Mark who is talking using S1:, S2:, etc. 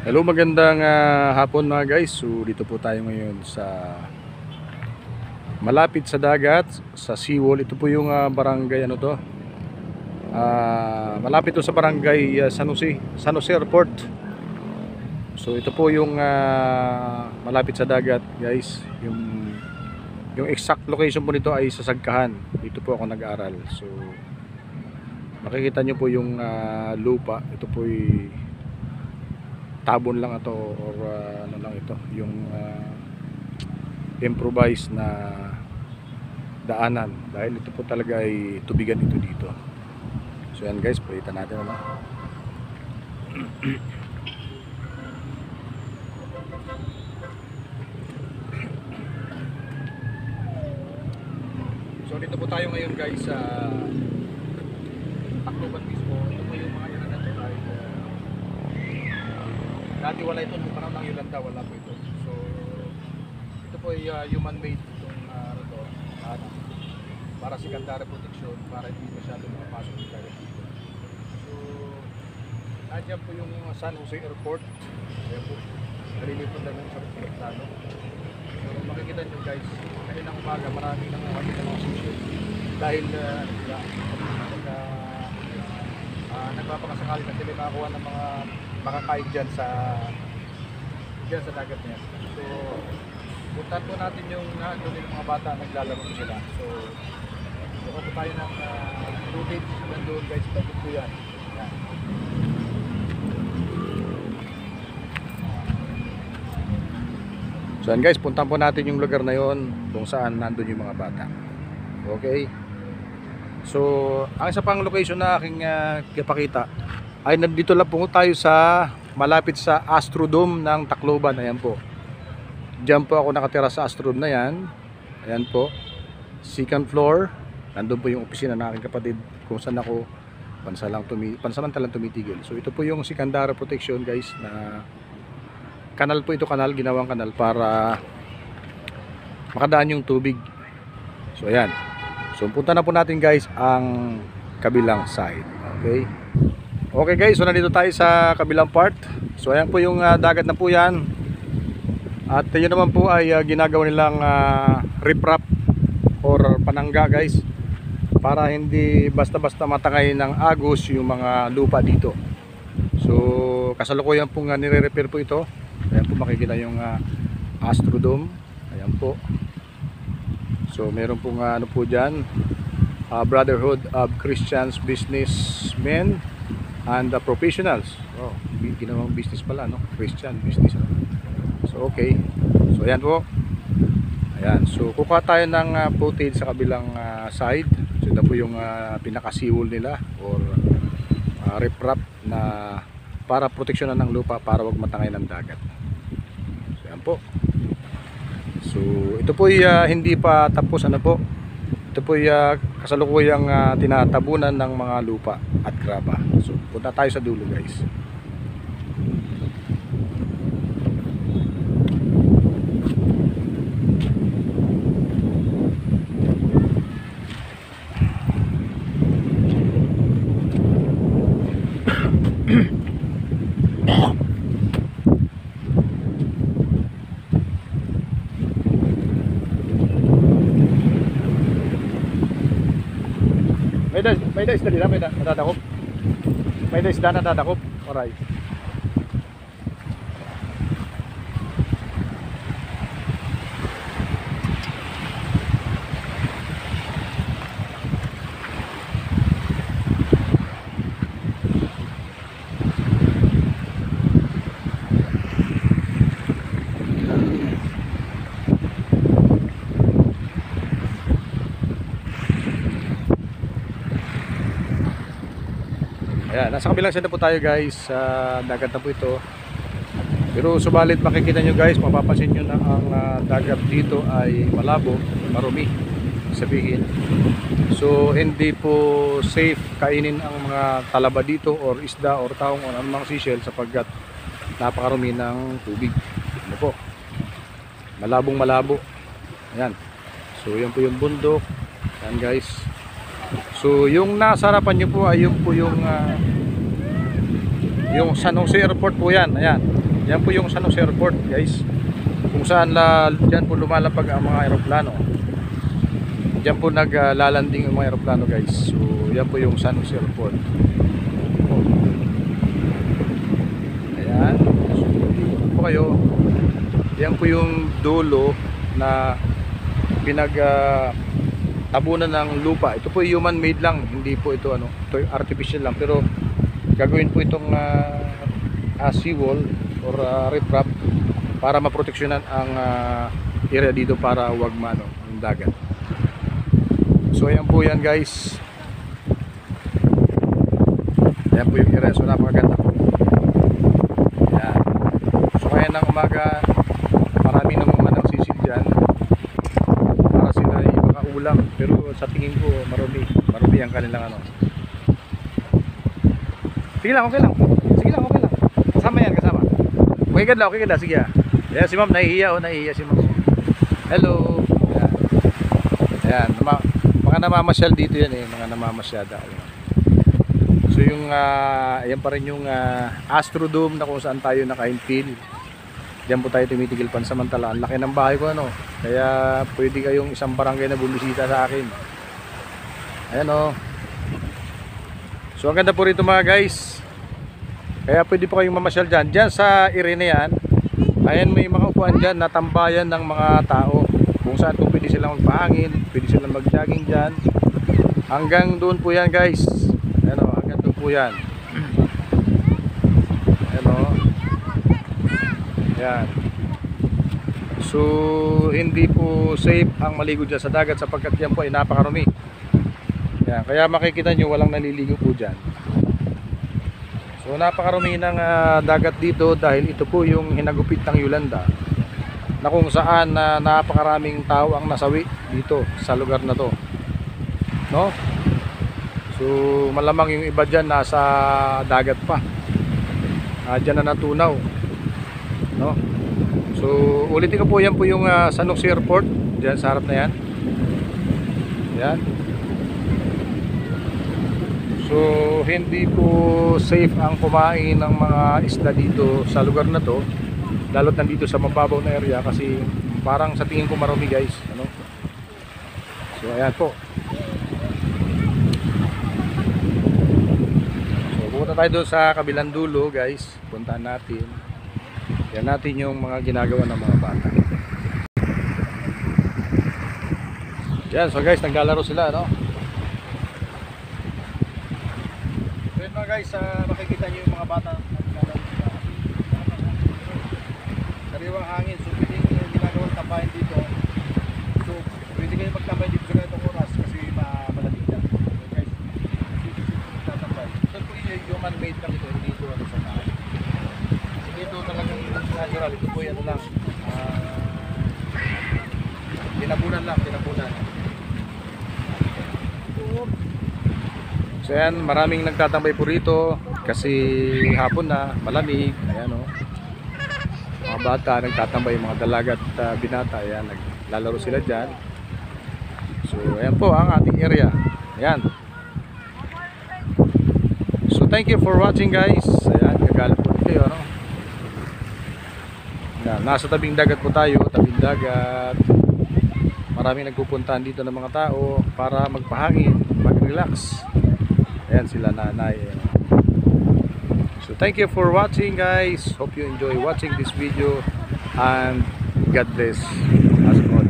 S1: Hello, magandang hapon mga guys. So dito po tayo ngayon sa malapit sa dagat, sa seawall. Ito po yung barangay ano to. Malapit to sa barangay San Jose Airport. So ito po yung malapit sa dagat, guys. Yung exact location po nito ay sa Sagkahan. Dito po ako nag-aaral. So makikita nyo po yung lupa. Ito po ay tabon lang ito or ano lang ito, yung improvised na daanan dahil ito po talaga ay tubigan ito dito. So yan guys, palitan natin ano. So dito po tayo ngayon guys sa Tacloban mismo. Ito po yung mga ilan na ito ay dati wala ito, nung parang ng Yolanda wala po ito. So ito po ay human made itong ito at para secondary protection, para hindi masyado makapasok yung dagat dito. So nandiyan po yung San Jose Airport. Ayan po, nalilipad lang yung sa Piliptano. So makikita nyo guys, kaninang umaga marami nang mga susunod dahil nagpapakasakali na sila makakuha ng mga makakain dyan sa dagat niya. So puntan po natin yung doon yung mga bata naglalaro sila. So buka po tayo ng footage nandun guys, dagat po yan. Yan. So yan guys, puntan po natin yung lugar na yon kung saan nandun yung mga bata. Okay. So ang isa pang location na aking ipakita ay nandito lang po tayo sa malapit sa Astrodome ng Tacloban. Ayan po. Diyan po ako nakatira sa Astrodome na yan. Ayan po. Second floor. Nandun po yung opisina ng aking kapatid kung saan ako pansamantalang tumitigil. So ito po yung secondary protection guys na kanal po ito, ginawang kanal para makadaan yung tubig. So ayan. So punta na po natin guys ang kabilang side. Okay. Okay guys, so nandito tayo sa kabilang part. So ayan po yung dagat na po yan. At yun naman po ay ginagawa nilang riprap or panangga guys, para hindi basta-basta matangay ng agos yung mga lupa dito. So kasalukuyan po nire-repair po ito. Ayan po makikita yung Astrodome. Ayan po. So meron pong ano po dyan, Brotherhood of Christians Businessmen and the Professionals. Oh, ginawang business pala, no? Christian business. So okay. So ayan po. Ayan. So kukuha tayo ng footage sa kabilang side. So ito po yung pinaka-seawall nila or riprap na para proteksyonan ng lupa para wag matangay ng dagat. So ayan po. So ito po ay hindi pa tapos ano po. Ito po ay kasalukuyang tinatabunan ng mga lupa at graba. So punta tayo sa dulo guys. May da isda nila, may nadadakop. May da isda nadadakop. Alright. Ayan, nasa kabilang side na po tayo guys. Dagat na po ito. Pero subalit makikita nyo guys, mapapansin nyo na ang dagat dito ay malabo, marumi sabihin. So hindi po safe kainin ang mga talaba dito or isda or taong o anumang seashell sapagkat napakarumi ng tubig. Ano po? Malabong malabo. Ayan. So yan po yung bundok. Ayan guys. So yung nasa harapan nyo po ay yung po yung San Jose Airport po yan. Ayan. Yan po yung San Jose Airport, guys. Kung saan dyan po lumalapag ang mga aeroplano. Diyan po naglalanding ang mga aeroplano, guys. So yan po yung San Jose Airport. Ayan. So po kayo. Yan po yung dulo na tabunan ng lupa. Ito po human made lang, hindi po ito ito artificial lang, pero gagawin po itong seawall or riprap para maproteksyonan ang area dito para wag ang dagat. So ayan po yan, guys. Ayan po yung area. So napakaganda po. Ayan. So kaya ng umaga marami nang sisil dyan para sila makaulam, pero sa tingin ko marumi ang kanilang Sige lang, okay lang. Kasama yan, kasama. Okay ka lang, sige. Ayan si ma'am, nahihiya si ma'am. Hello. Ayan, mga namamasyal dito yan mga namamasyada. So yung ayan pa rin yung Astrodome na kung saan tayo naka-infill. Diyan po tayo tumitigil pansamantala. Ang laki ng bahay ko kaya pwede kayong isang barangay na bumisita sa akin. Ayan So ang ganda po rito mga guys. Kaya pwede po kayong mamasyal dyan. Diyan sa area na yan, ayan may mga upuan dyan na tambayan ng mga tao. Kung saan po pwede silang magpahangin, pwede silang mag-jogging dyan. Hanggang doon po yan, guys. Hanggang doon po yan. Yan. So hindi po safe ang maligo dyan sa dagat sapagkat yan po ay napakarumi. Yan. Kaya makikita nyo walang naliligo po dyan. So napakarumi ng dagat dito dahil ito po yung hinagupit ng Yolanda, na kung saan napakaraming tao ang nasawi dito sa lugar na to, So malamang yung iba dyan nasa dagat pa, dyan na natunaw, So ulitin ko po, yan po yung San Jose Airport, dyan sa harap na yan. Yan. So hindi po safe ang kumain ng mga isda dito sa lugar na to, lalo't nandito sa mababaw na area, kasi parang sa tingin ko marami, guys. So ayan po. So pupunta tayo doon sa kabilang dulo, guys. Puntahan natin. Yan natin yung mga ginagawa ng mga bata. Yan, so guys, naglalaro sila, So yun mga guys, makikita nyo yung mga bata naglalaro sila. Sariwang hangin, so pwede yung ginagawang tambahin dito. So pwede kayo magtambay dito sa ganitong oras kasi malamig na. So guys, dito tatambay. So po yung human made kami dito, dito sa taas. Ito talagang natural, ito po yan lang, tinapunan. So yan, maraming nagtatambay po rito kasi hapon na, malamig. Ayan mga bata nagtatambay, mga dalaga at binata, ayan, naglalaro sila dyan. So ayan po ang ating area. Ayan. So thank you for watching, guys. Ayan, gagalat po kayo, Yan, nasa tabing dagat po tayo, tabing dagat. Maraming nagpupuntahan dito ng mga tao para magpahangin, mag-relax. Ayan sila nanay. So thank you for watching, guys. Hope you enjoy watching this video and God bless us all.